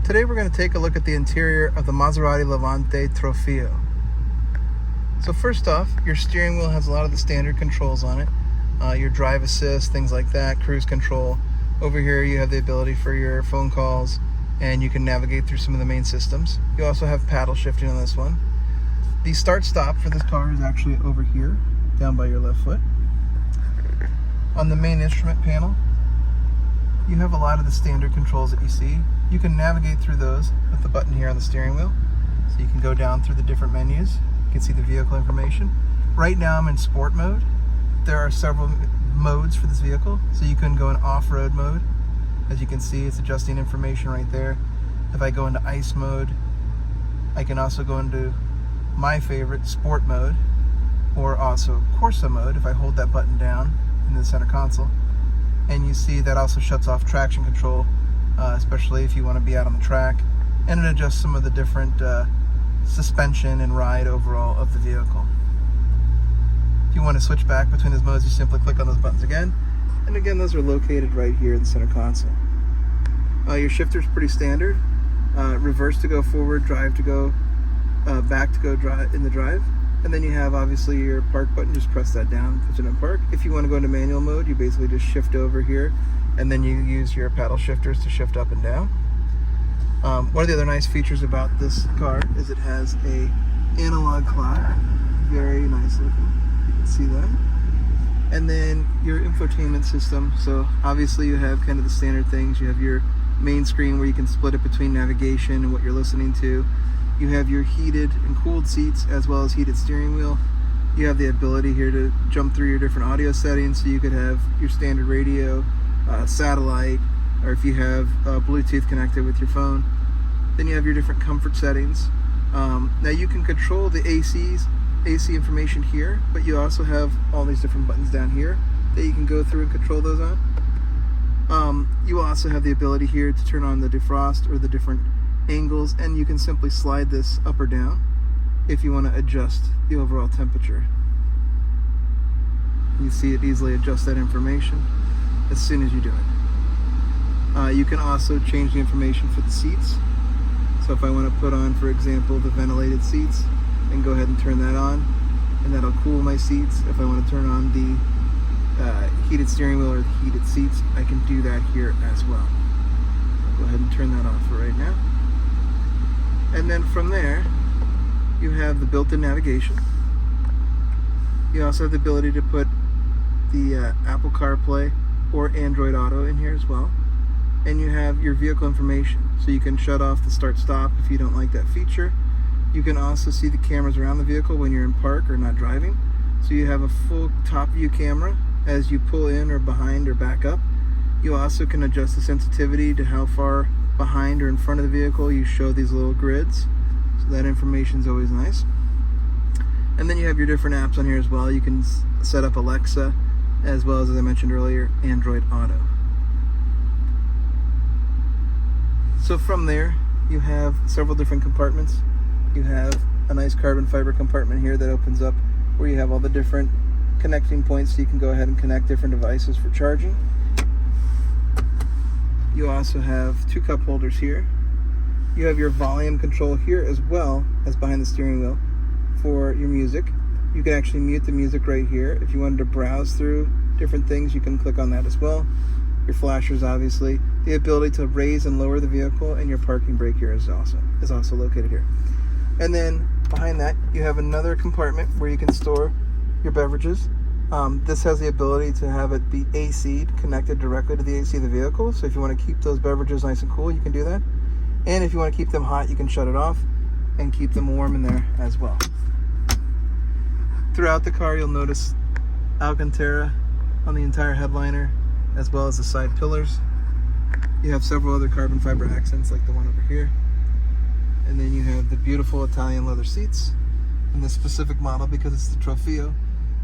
Today we're going to take a look at the interior of the Maserati Levante Trofeo. So first off, your steering wheel has a lot of the standard controls on it. Your drive assist, things like that, cruise control. Over here you have the ability for your phone calls, and you can navigate through some of the main systems. You also have paddle shifting on this one. The start stop for this car is actually over here, down by your left foot. On the main instrument panel, you have a lot of the standard controls that you see. You can navigate through those with the button here on the steering wheel. So you can go down through the different menus. You can see the vehicle information. Right now I'm in sport mode. There are several modes for this vehicle. So you can go in off-road mode. As you can see, it's adjusting information right there. If I go into ice mode, I can also go into my favorite, sport mode, or also Corsa mode if I hold that button down in the center console. And you see that also shuts off traction control, especially if you want to be out on the track, and it adjusts some of the different suspension and ride overall of the vehicle. If you want to switch back between those modes, you simply click on those buttons again, and again those are located right here in the center console. Your shifter is pretty standard. Reverse to go forward, drive to go back to go drive in the drive. And then you have obviously your park button, just press that down, puts it in park. If you want to go into manual mode, you basically just shift over here, and then you use your paddle shifters to shift up and down. One of the other nice features about this car is it has a analog clock, very nice looking, you can see that. And then your infotainment system, so obviously you have kind of the standard things. You have your main screen where you can split it between navigation and what you're listening to. You have your heated and cooled seats as well as heated steering wheel. You have the ability here to jump through your different audio settings, so you could have your standard radio, satellite, or if you have Bluetooth connected with your phone. Then you have your different comfort settings. Now you can control the AC information here, but you also have all these different buttons down here that you can go through and control those on. You also have the ability here to turn on the defrost or the different angles, and you can simply slide this up or down if you want to adjust the overall temperature. You see it easily adjusts that information as soon as you do it. You can also change the information for the seats. So if I want to put on, for example, the ventilated seats, and go ahead and turn that on, and that'll cool my seats. If I want to turn on the heated steering wheel or the heated seats, I can do that here as well. I'll go ahead and turn that off for right now. And then from there, you have the built-in navigation. You also have the ability to put the Apple CarPlay or Android Auto in here as well. And you have your vehicle information, so you can shut off the start-stop if you don't like that feature. You can also see the cameras around the vehicle when you're in park or not driving. So you have a full top view camera as you pull in or behind or back up. You also can adjust the sensitivity to how far behind or in front of the vehicle you show these little grids, so that information is always nice. And then you have your different apps on here as well. You can set up Alexa, as well as I mentioned earlier, Android Auto. So from there you have several different compartments. You have a nice carbon fiber compartment here that opens up, where you have all the different connecting points, so you can go ahead and connect different devices for charging. You also have two cup holders here. You have your volume control here as well as behind the steering wheel for your music. You can actually mute the music right here. If you wanted to browse through different things, you can click on that as well. Your flashers, obviously. The ability to raise and lower the vehicle, and your parking brake here is also located here. And then behind that, you have another compartment where you can store your beverages. This has the ability to have it be AC'd, connected directly to the AC of the vehicle. So if you want to keep those beverages nice and cool, you can do that. And if you want to keep them hot, you can shut it off and keep them warm in there as well. Throughout the car, you'll notice Alcantara on the entire headliner, as well as the side pillars. You have several other carbon fiber accents like the one over here. And then you have the beautiful Italian leather seats. And this specific model, because it's the Trofeo,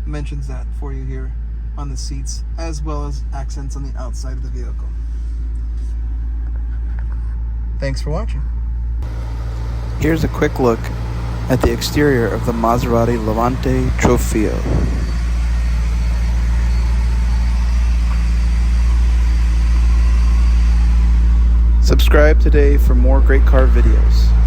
mentions that for you here on the seats, as well as accents on the outside of the vehicle. Thanks for watching. Here's a quick look at the exterior of the Maserati Levante Trofeo. Subscribe today for more great car videos.